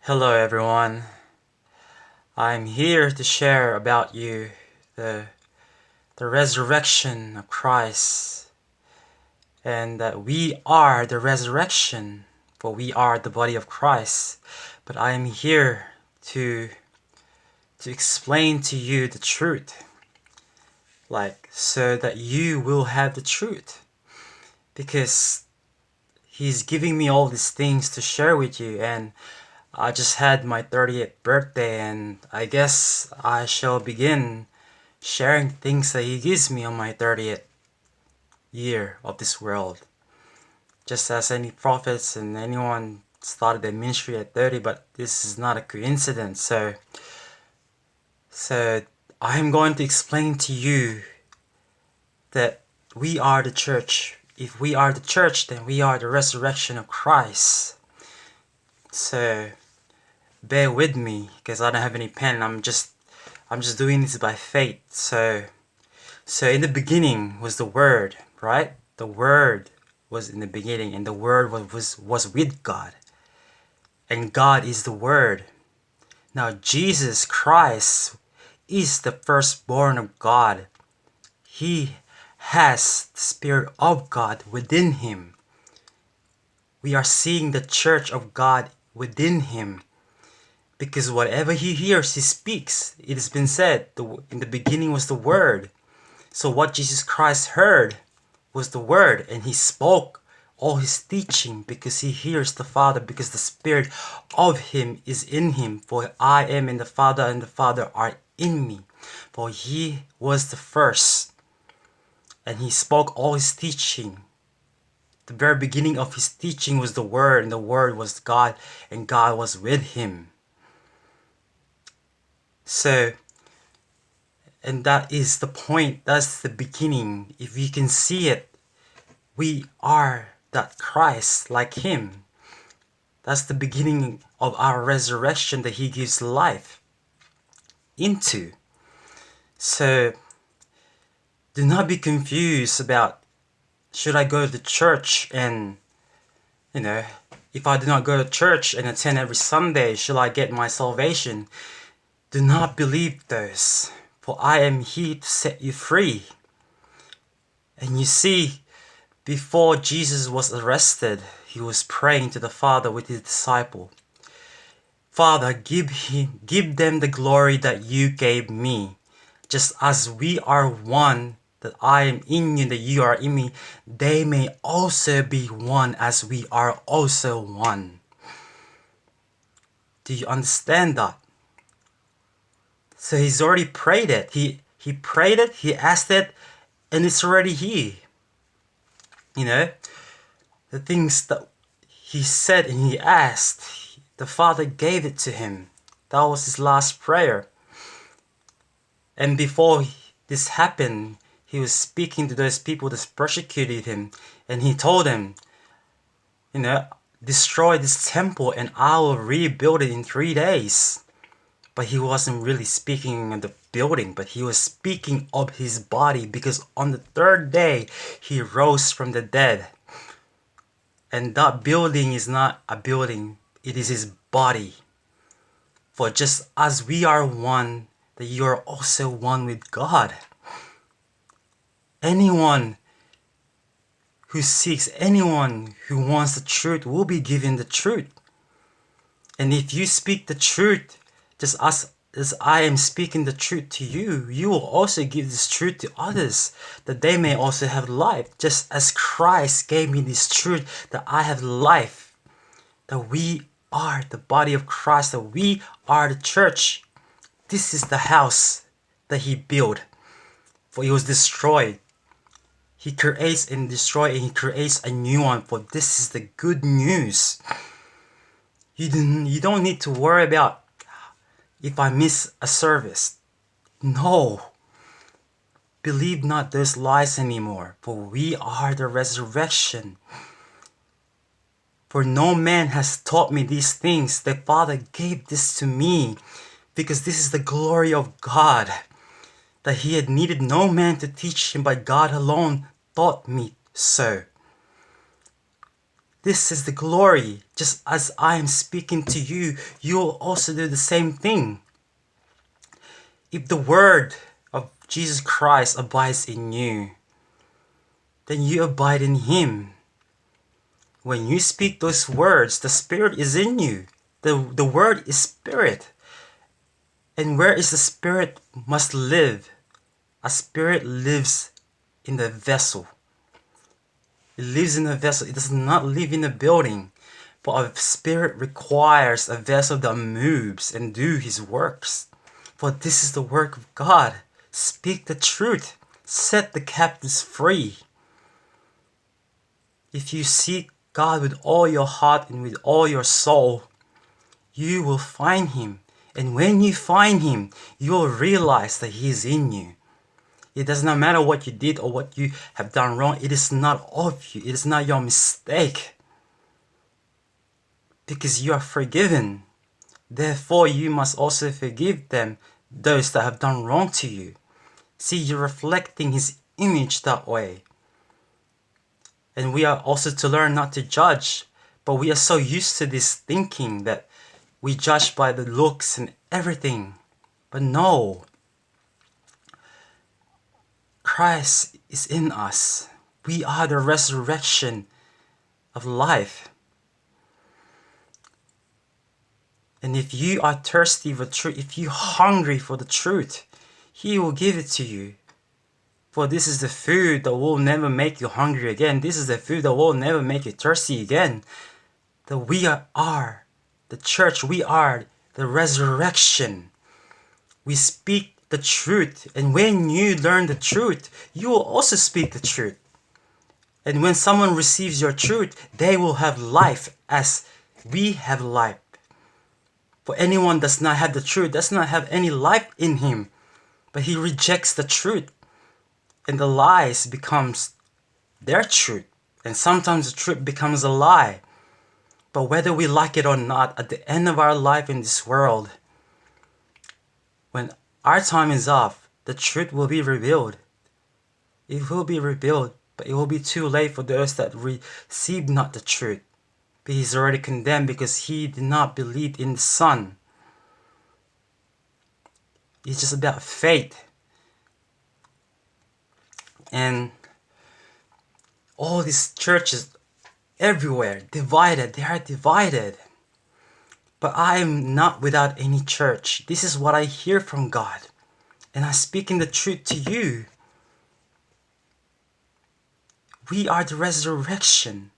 Hello everyone. I'm here to share about you the resurrection of Christ, and that we are the resurrection, for we are the body of Christ. But I am here to explain to you the truth, so that you will have the truth, because He's giving me all these things to share with you, and I just had my 30th birthday, and I guess I shall begin sharing things that He gives me on my 30th year of this world. Just as any prophets and anyone started their ministry at 30, but this is not a coincidence. So I'm going to explain to you that we are the church. If we are the church, then we are the resurrection of Christ. So bear with me, because I don't have any pen. I'm just doing this by faith. So in the beginning was the Word, right? The Word was in the beginning, and the Word was with God, and God is the Word. Now Jesus Christ is the firstborn of God. He has the Spirit of God within Him. We are seeing the church of God within Him, because whatever He hears, He speaks. It has been said, in the beginning was the Word. So what Jesus Christ heard was the Word, and He spoke all His teaching because He hears the Father, because the Spirit of Him is in Him. For I am in the Father, and the Father are in me. For He was the first, and He spoke all His teaching. The very beginning of His teaching was the Word, and the Word was God, and God was with Him. So, and that is the point, that's the beginning. If you can see it, we are that Christ, like Him. That's the beginning of our resurrection that He gives life into. So do not be confused about, should I go to church, and if I do not go to church and attend every Sunday, shall I get my salvation? Do not believe those, for I am here to set you free. And you see, before Jesus was arrested, He was praying to the Father with His disciple. Father, give them the glory that You gave me, just as we are one, that I am in You, that You are in me, they may also be one as we are also one. Do you understand that? So He's already prayed it. He prayed it, He asked it, and it's already here. The things that He said and He asked, the Father gave it to Him. That was His last prayer. And before this happened, He was speaking to those people that persecuted Him, and He told them, destroy this temple and I will rebuild it in 3 days. But He wasn't really speaking of the building, but He was speaking of His body, because on the 3rd day He rose from the dead. And that building is not a building, it is His body. For just as we are one, that you are also one with God. Anyone who seeks, anyone who wants the truth will be given the truth. And if you speak the truth, just as I am speaking the truth to you, you will also give this truth to others, that they may also have life, just as Christ gave me this truth, that I have life, that we are the body of Christ, that we are the church. This is the house that He built, for it was destroyed. He creates and destroys, and He creates a new one, for this is the good news. You don't need to worry about if I miss a service. No. Believe not those lies anymore, for we are the resurrection. For no man has taught me these things. The Father gave this to me, because this is the glory of God, that He had needed no man to teach Him, but God alone taught me so. this is the glory. Just as I am speaking to you, you will also do the same thing. If the word of Jesus Christ abides in you, then you abide in him. When you speak those words, the Spirit is in you. The word is spirit. And where is the spirit must live? A spirit lives in the vessel. It lives in a vessel. It does not live in a building. For a spirit requires a vessel that moves and do his works. For this is the work of God. Speak the truth. Set the captives free. If you seek God with all your heart and with all your soul, you will find him. And when you find him, you will realize that he is in you. It does not matter what you did or what you have done wrong. It is not of you. It is not your mistake. Because you are forgiven. Therefore, you must also forgive them, those that have done wrong to you. See, you're reflecting his image that way. And we are also to learn not to judge. But we are so used to this thinking that we judge by the looks and everything. But no. Christ is in us. We are the resurrection of life. And if you are thirsty for truth, if you're hungry for the truth, he will give it to you. For this is the food that will never make you hungry again. This is the food that will never make you thirsty again. That we are the church. We are the resurrection. We speak the truth. And when you learn the truth, you will also speak the truth. And when someone receives your truth, they will have life as we have life. For anyone does not have the truth, does not have any life in him. But he rejects the truth. And the lies becomes their truth. And sometimes the truth becomes a lie. But whether we like it or not, at the end of our life in this world, when our time is up, the truth will be revealed. It will be revealed, but it will be too late for those that receive not the truth. But he's already condemned because he did not believe in the Son. It's just about faith. And all these churches everywhere, divided, they are divided. But I am not without any church. This is what I hear from God. And I'm speaking the truth to you. We are the resurrection.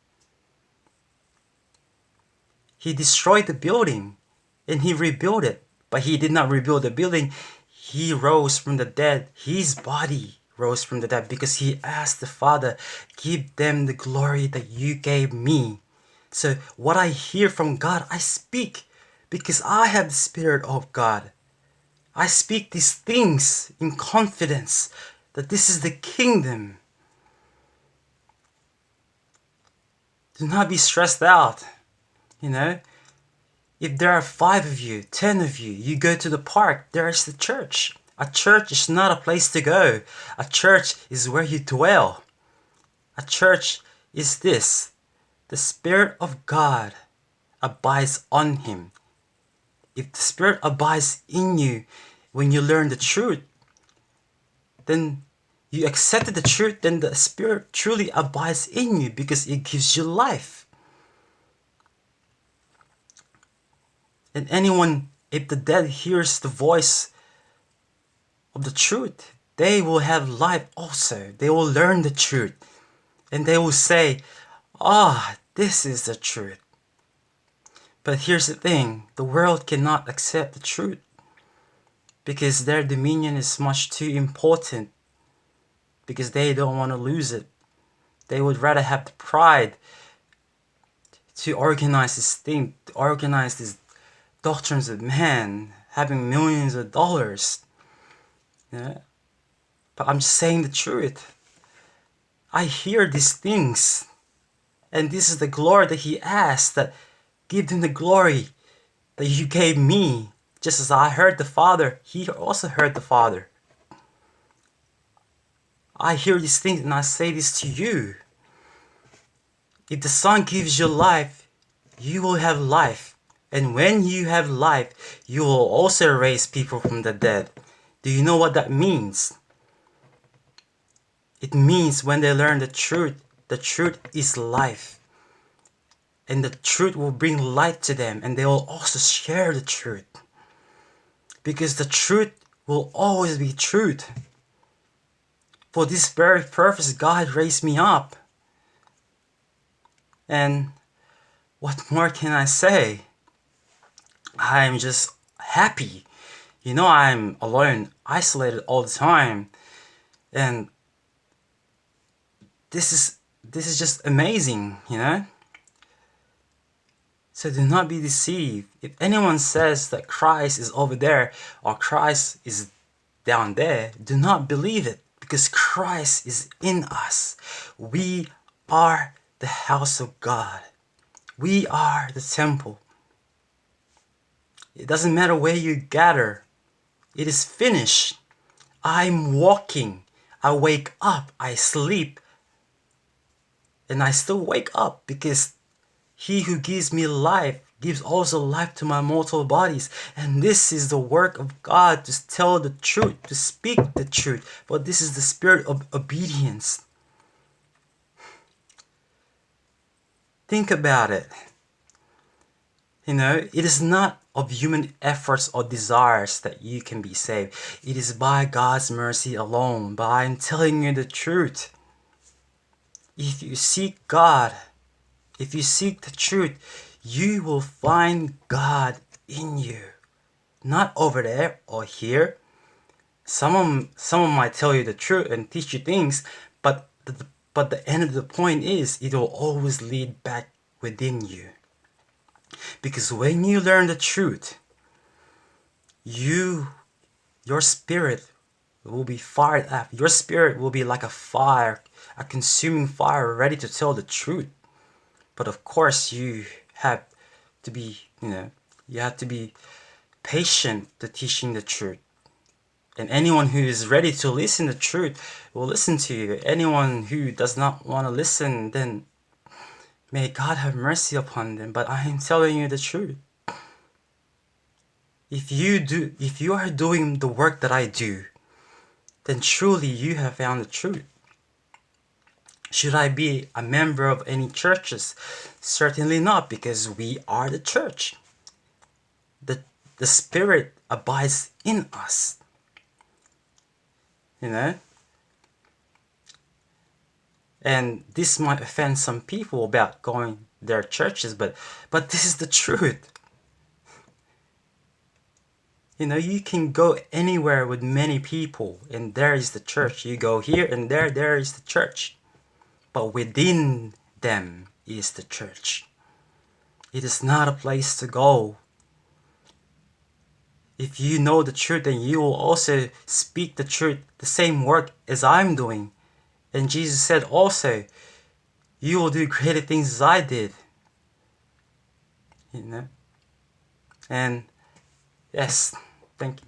He destroyed the building and he rebuilt it. But he did not rebuild the building. He rose from the dead. His body rose from the dead because he asked the Father, give them the glory that you gave me. So what I hear from God, I speak because I have the Spirit of God. I speak these things in confidence that this is the kingdom. Do not be stressed out. You know, if there are 5 of you, 10 of you, you go to the park, there is the church. A church is not a place to go. A church is where you dwell. A church is this. The Spirit of God abides on him. If the Spirit abides in you, when you learn the truth, then you accepted the truth, then the Spirit truly abides in you because it gives you life. And anyone, if the dead hears the voice of the truth, they will have life also. They will learn the truth. And they will say, this is the truth. But here's the thing, the world cannot accept the truth because their dominion is much too important because they don't want to lose it. They would rather have the pride to organize this thing, to organize these doctrines of man, having millions of dollars. Yeah. But I'm just saying the truth. I hear these things. And this is the glory that he asked, that give them the glory that you gave me. Just as I heard the Father, he also heard the Father. I hear these things and I say this to you. If the Son gives you life, you will have life. And when you have life, you will also raise people from the dead. Do you know what that means? It means when they learn the truth is life. And the truth will bring light to them, and they will also share the truth. Because the truth will always be truth. For this very purpose, God raised me up. And what more can I say? I'm just happy. You know, I'm alone, isolated all the time. And this is just amazing, you know? So do not be deceived. If anyone says that Christ is over there or Christ is down there, do not believe it, because Christ is in us. We are the house of God. We are the temple. It doesn't matter where you gather. It is finished. I'm walking. I wake up. I sleep. And I still wake up because He who gives me life gives also life to my mortal bodies. And this is the work of God, to tell the truth, to speak the truth. But this is the spirit of obedience. Think about it. You know, it is not of human efforts or desires that you can be saved. It is by God's mercy alone, by I'm telling you the truth. If you seek God, if you seek the truth, you will find God in you. Not over there or here. Someone might tell you the truth and teach you things, but the end of the point is it will always lead back within you. Because when you learn the truth, your spirit will be fired up. Your spirit will be like a fire, a consuming fire, ready to tell the truth. But of course, you have to be, you have to be patient to teaching the truth. And anyone who is ready to listen to the truth will listen to you. Anyone who does not want to listen, then may God have mercy upon them. But I am telling you the truth. If you are doing the work that I do, then truly you have found the truth. Should I be a member of any churches? Certainly not, because we are the church. The Spirit abides in us. You know? And this might offend some people about going their churches, but this is the truth. You know, you can go anywhere with many people, and there is the church. You go here and there is the church. But within them is the church. It is not a place to go. If you know the truth, then you will also speak the truth, the same work as I'm doing. And Jesus said also, you will do greater things as I did. You know? And yes, thank you.